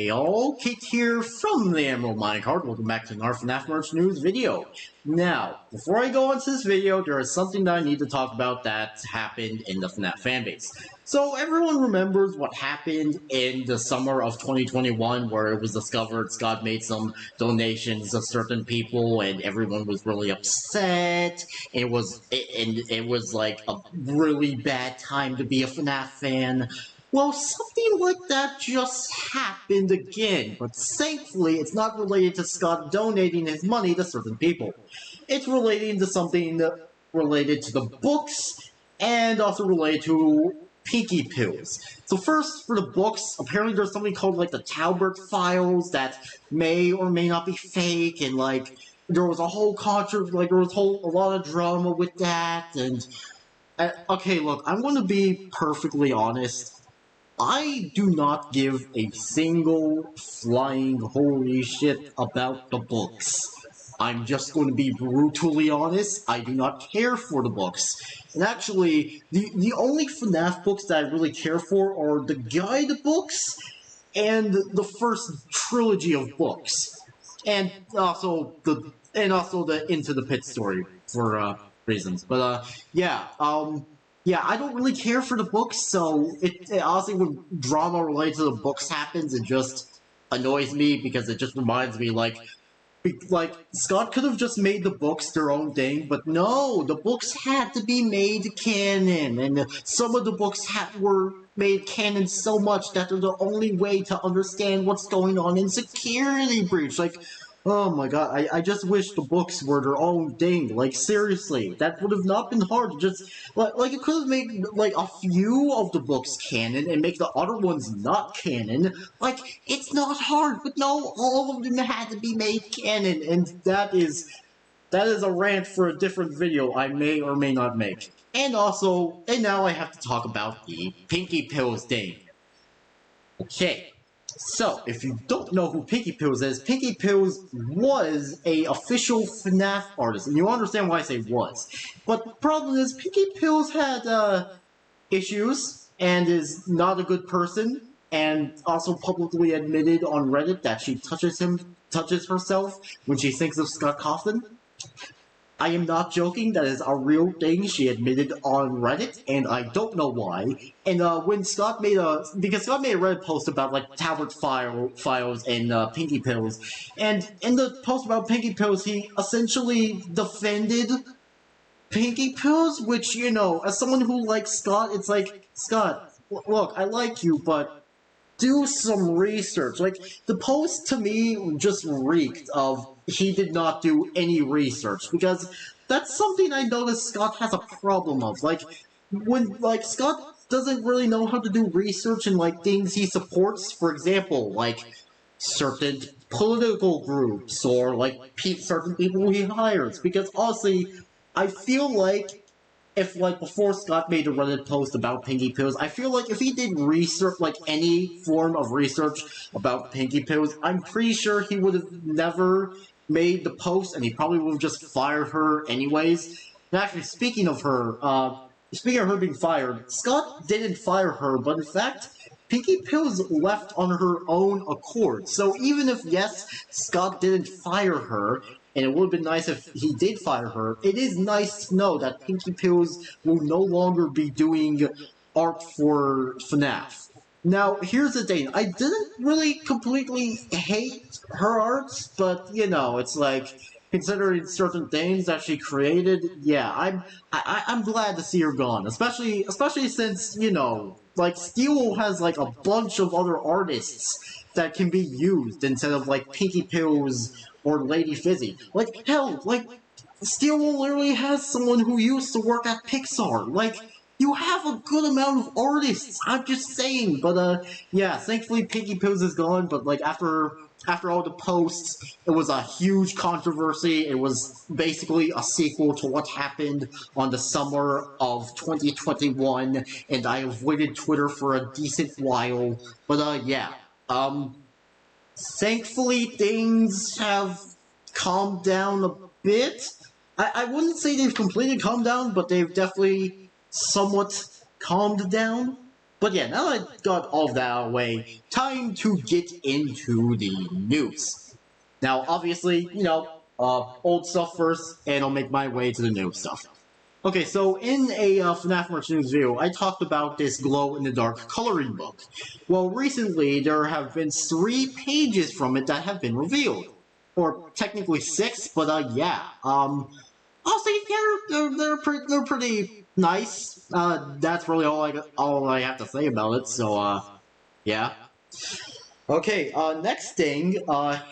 Hey all, Kate here from the Emerald Minecart. Welcome back to our FNAF merch news video. Now, before I go into this video, there is something that I need to talk about that happened in the FNAF fanbase. So everyone remembers what happened in the summer of 2021 where it was discovered Scott made some donations to certain people and everyone was really upset. It was like a really bad time to be a FNAF fan. Well, something like that just happened again, but thankfully it's not related to Scott donating his money to certain people. It's relating to something related to the books, and also related to Pinky Pills. So first, for the books, apparently there's something called like the Talbot files that may or may not be fake, and like, there was a whole controversy, like there was a lot of drama with that, and... okay, look, I'm gonna be perfectly honest. I do not give a single flying holy shit about the books. I'm just going to be brutally honest, I do not care for the books. And actually, the only FNAF books that I really care for are the guide books and the first trilogy of books. And also the Into the Pit story for reasons. But yeah, I don't really care for the books, so it honestly, when drama related to the books happens, it just annoys me because it just reminds me, like Scott could have just made the books their own thing, but no, the books had to be made canon, and some of the books were made canon so much that they're the only way to understand what's going on in Security Breach. Like, oh my god, I just wish the books were their own thing. Like, seriously, that would have not been hard to just... Like, you could have made, like, a few of the books canon and make the other ones not canon. Like, it's not hard, but no, all of them had to be made canon, and that is a rant for a different video I may or may not make. And also, and now I have to talk about the Pinky Pills thing. Okay. So, if you don't know who Pinky Pills is, Pinky Pills was a official FNAF artist, and you understand why I say was. But the problem is, Pinky Pills had, issues, and is not a good person, and also publicly admitted on Reddit that she touches herself when she thinks of Scott Cawthon. I am not joking, that is a real thing she admitted on Reddit, and I don't know why. And when Scott made because Scott made a Reddit post about like Talbot files and Pinky Pills, and in the post about Pinky Pills, he essentially defended Pinky Pills, which, you know, as someone who likes Scott, it's like, Scott, look, I like you, but do some research. Like, the post to me just reeked of he did not do any research, because that's something I noticed Scott has a problem of. Like, when, like, Scott doesn't really know how to do research in, like, things he supports, for example, like, certain political groups, or, like, certain people he hires, because, honestly, I feel like if, like, before Scott made a Reddit post about Pinky Pills, I feel like if he did research, like, any form of research about Pinky Pills, I'm pretty sure he would have never made the post, and he probably would have just fired her anyways. And actually, speaking of her being fired, Scott didn't fire her, but in fact, Pinky Pills left on her own accord. So even if, yes, Scott didn't fire her, and it would have been nice if he did fire her, it is nice to know that Pinky Pills will no longer be doing art for FNAF. Now, here's the thing, I didn't really completely hate her art, but, you know, it's like, considering certain things that she created, yeah, I'm glad to see her gone, especially since, you know, like, Steel has, like, a bunch of other artists that can be used instead of, like, Pinky Pills or Lady Fizzy. Like, hell, like, Steel literally has someone who used to work at Pixar. Like, you have a good amount of artists, I'm just saying. But, yeah, thankfully Pinky Pills is gone, but, like, after all the posts, it was a huge controversy. It was basically a sequel to what happened on the summer of 2021, and I avoided Twitter for a decent while. But, yeah, thankfully things have calmed down a bit. I wouldn't say they've completely calmed down, but they've definitely somewhat calmed down. But yeah, now that I got all of that out of the way, time to get into the news. Now, obviously, old stuff first, and I'll make my way to the new stuff. Okay, so in a FNAF Merch News video, I talked about this glow-in-the-dark coloring book. Well, recently, there have been 3 pages from it that have been revealed. Or technically 6, but yeah. I'll say, yeah, they're pretty nice. That's really all I have to say about it, so, yeah. Okay, next thing,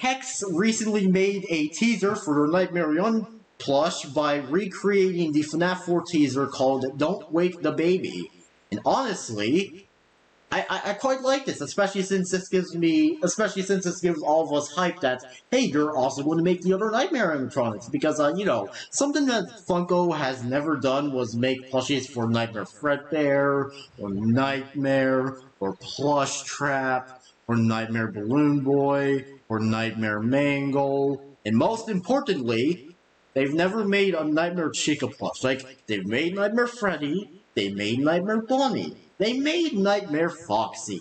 Hex recently made a teaser for their Nightmarione plush by recreating the FNAF 4 teaser called Don't Wake the Baby. And honestly, I quite like this, especially since this gives all of us hype that, hey, they're also going to make the other Nightmare animatronics, because, something that Funko has never done was make plushies for Nightmare Fredbear, or Nightmare, or Plush Trap, or Nightmare Balloon Boy, or Nightmare Mangle, and most importantly, they've never made a Nightmare Chica plush. Like, they've made Nightmare Freddy, they made Nightmare Bonnie, they made Nightmare Foxy,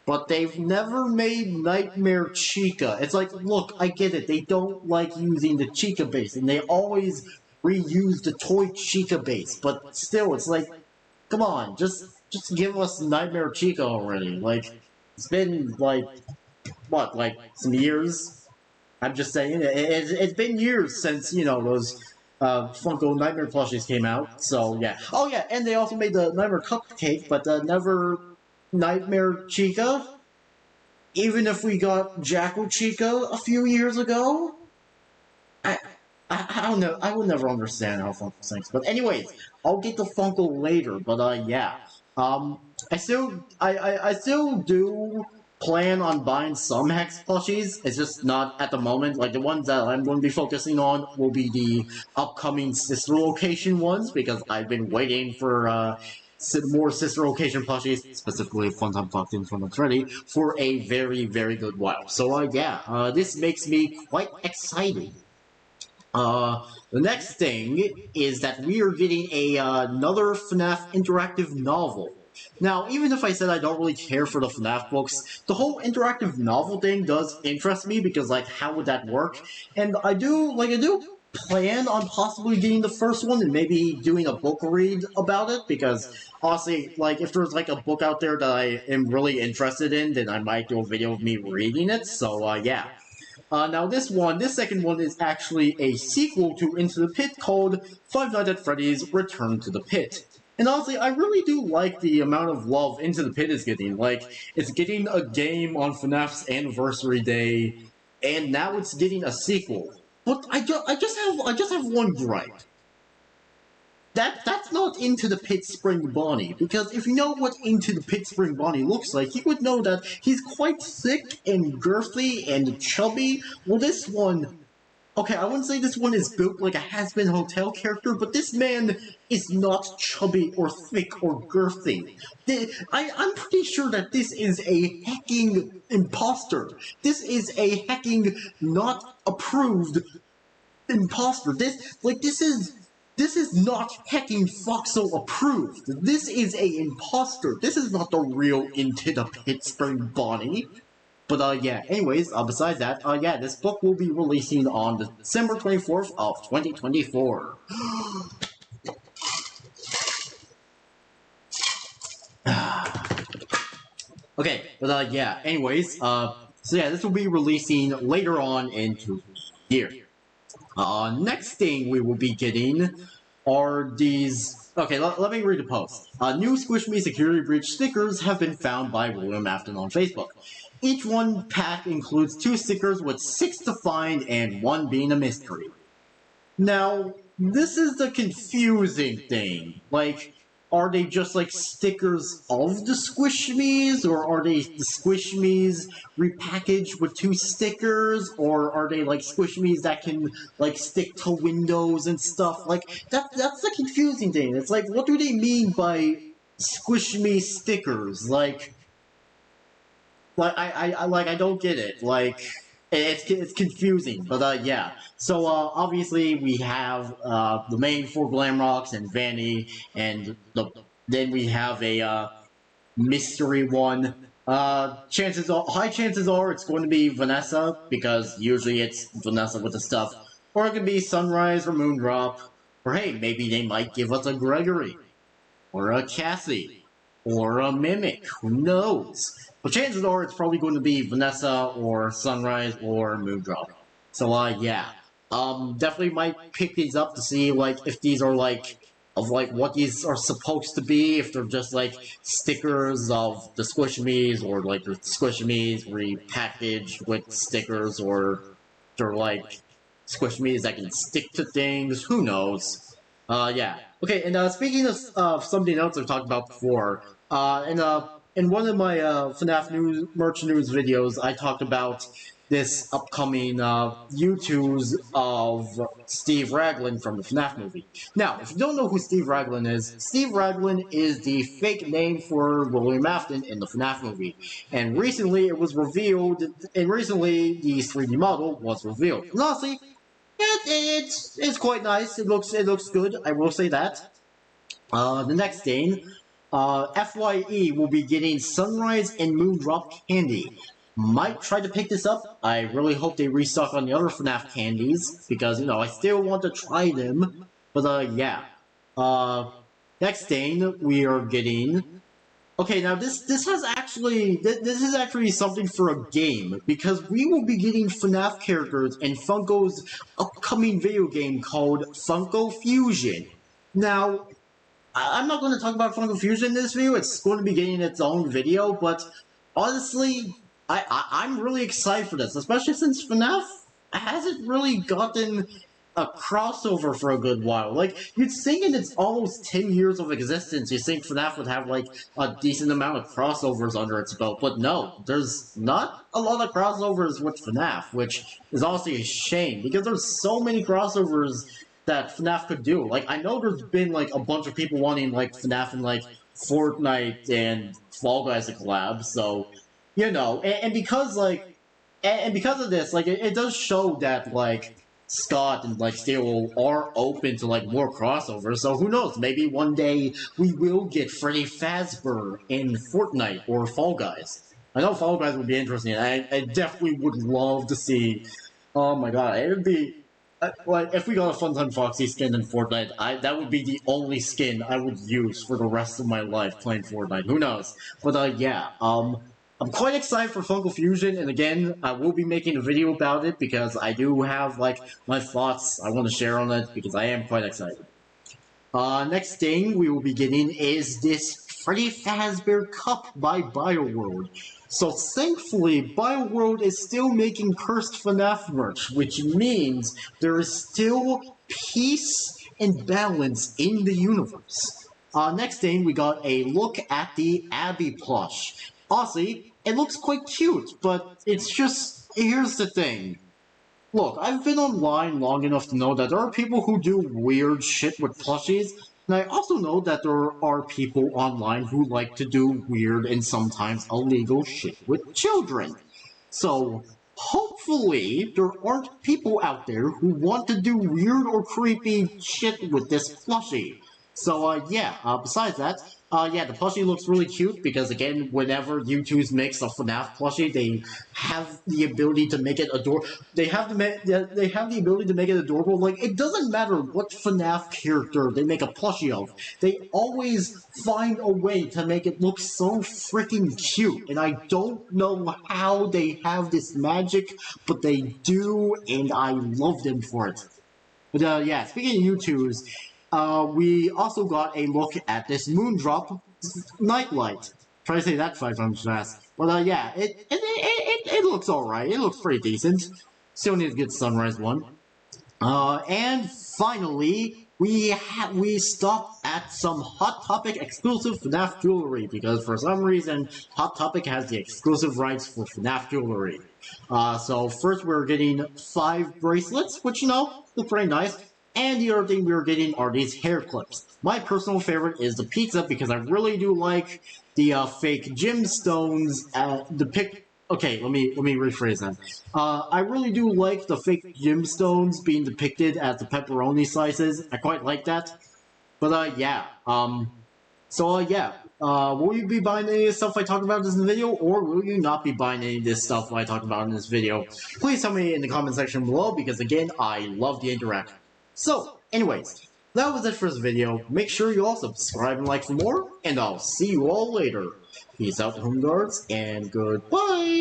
but they've never made Nightmare Chica. It's like, look, I get it, they don't like using the Chica base, and they always reuse the toy Chica base, but still, it's like, come on, just give us Nightmare Chica already. Like, it's been, like, what, like, some years? I'm just saying, it's been years since, those Funko Nightmare plushies came out, so yeah. Oh yeah, and they also made the Nightmare Cupcake, but never Nightmare Chica? Even if we got Jackal Chica a few years ago? I don't know, I will never understand how Funko thinks, but anyways, I'll get the Funko later, but yeah. I still do plan on buying some Hex plushies. It's just not at the moment. Like, the ones that I'm going to be focusing on will be the upcoming sister location ones, because I've been waiting for more sister location plushies, specifically Funtime Foxy from Freddy, for a very, very good while. So yeah, this makes me quite excited. The next thing is that we are getting another FNAF interactive novel. Now, even if I said I don't really care for the FNAF books, the whole interactive novel thing does interest me, because, like, how would that work? And I do plan on possibly getting the first one and maybe doing a book read about it, because, honestly, like, if there's, like, a book out there that I am really interested in, then I might do a video of me reading it, so, yeah. Now this second one is actually a sequel to Into the Pit called Five Nights at Freddy's Return to the Pit. And honestly, I really do like the amount of love Into the Pit is getting. Like, it's getting a game on FNAF's anniversary day, and now it's getting a sequel. But I just have one gripe. That's not Into the Pit Spring Bonnie, because if you know what Into the Pit Spring Bonnie looks like, you would know that he's quite thick and girthy and chubby. Well, this one, okay, I wouldn't say this one is built like a has-been hotel character, but this man is not chubby or thick or girthy. I'm pretty sure that this is a hacking imposter. This is a hacking not approved imposter. This is not hacking Foxo approved. This is a imposter. This is not the real Into the Pit Spring Bonnie. But, yeah, anyways, besides that, yeah, this book will be releasing on December 24th of 2024. Okay, but, yeah, anyways, so yeah, this will be releasing later on into the year. Next thing we will be getting are these... Okay, let me read the post. New Squishme security breach stickers have been found by William Afton on Facebook. Each one pack includes 2 stickers with 6 to find and 1 being a mystery. Now, this is the confusing thing. Like, are they just, like, stickers of the Squishmes, or are they the Squishmes repackaged with 2 stickers, or are they, like, Squishmes that can, like, stick to windows and stuff? Like, that's the confusing thing. It's like, what do they mean by Squishme stickers? Like, I don't get it. Like, it's confusing, but, yeah. So, obviously, we have, the main 4 Glamrocks and Vanny, and then we have a, mystery one. High chances are it's going to be Vanessa, because usually it's Vanessa with the stuff. Or it could be Sunrise or Moondrop. Or hey, maybe they might give us a Gregory. Or a Cassie. Or a Mimic. Who knows? But chances are it's probably going to be Vanessa or Sunrise or Moondrop. So, yeah. Definitely might pick these up to see, like, if these are, like, of, like, what these are supposed to be, if they're just, like, stickers of the Squishmes, or, like, the Squishmes repackaged with stickers, or they're, like, Squishmes that can stick to things, who knows? Yeah. Okay, and, speaking of something else I've talked about before, in one of my, FNAF merch news videos, I talked about this upcoming Youtooz of Steve Raglin from the FNAF movie. Now, if you don't know who Steve Raglin is the fake name for William Afton in the FNAF movie. And recently it was revealed, and recently the 3D model was revealed. And honestly, it's quite nice. It looks good, I will say that. The next thing, FYE will be getting Sunrise and Moondrop candy. Might try to pick this up. I really hope they restock on the other FNAF candies, because, you know, I still want to try them. But, yeah. Next thing, we are getting... Okay, now this is actually something for a game, because we will be getting FNAF characters in Funko's upcoming video game called Funko Fusion. Now, I'm not going to talk about Funko Fusion in this video, it's going to be getting its own video, but honestly, I'm really excited for this, especially since FNAF hasn't really gotten a crossover for a good while. Like, you'd think in its almost 10 years of existence, you'd think FNAF would have, like, a decent amount of crossovers under its belt, but no, there's not a lot of crossovers with FNAF, which is honestly a shame, because there's so many crossovers that FNAF could do. Like, I know there's been, like, a bunch of people wanting, like, FNAF and, like, Fortnite and Fall Guys to collab, so, you know, and because, like, and because of this, like, it does show that, like, Scott and, like, Steel are open to, like, more crossovers, so who knows, maybe one day we will get Freddy Fazbear in Fortnite or Fall Guys. I know Fall Guys would be interesting, I definitely would love to see, oh my god, it would be, like, if we got a Funtime Foxy skin in Fortnite, that would be the only skin I would use for the rest of my life playing Fortnite, who knows, but, yeah, I'm quite excited for Funko Fusion, and again, I will be making a video about it, because I do have, like, my thoughts I want to share on it, because I am quite excited. Next thing we will be getting is this Freddy Fazbear Cup by BioWorld. So thankfully, BioWorld is still making cursed FNAF merch, which means there is still peace and balance in the universe. Next thing, we got a look at the Abby plush. Honestly, it looks quite cute, but it's just, here's the thing. Look, I've been online long enough to know that there are people who do weird shit with plushies, and I also know that there are people online who like to do weird and sometimes illegal shit with children. So, hopefully, there aren't people out there who want to do weird or creepy shit with this plushie. So, yeah, besides that, yeah, the plushie looks really cute, because again, whenever Youtooz makes a FNAF plushie, they have the ability to make it adorable. They have the ability to make it adorable. Like, it doesn't matter what FNAF character they make a plushie of, they always find a way to make it look so freaking cute, and I don't know how they have this magic, but they do, and I love them for it. But, yeah, speaking of Youtooz, we also got a look at this Moondrop Nightlight. Try to say that 5 times fast. But, yeah, it looks alright. It looks pretty decent. Still need to get Sunrise one. And finally, we stopped at some Hot Topic exclusive FNAF Jewelry, because for some reason, Hot Topic has the exclusive rights for FNAF Jewelry. So first we're getting 5 bracelets, which, you know, look pretty nice. And the other thing we were getting are these hair clips. My personal favorite is the pizza, because I really do like the fake gemstones Okay, let me rephrase that. I really do like the fake gemstones being depicted as the pepperoni slices. I quite like that. But yeah, so yeah, Will you be buying any of the stuff I talk about in this video, or will you not be buying any of this stuff I talk about in this video? Please tell me in the comment section below, because again, I love the interaction. So, anyways, that was it for this video. Make sure you all subscribe and like for more, and I'll see you all later. Peace out, home guards, and goodbye!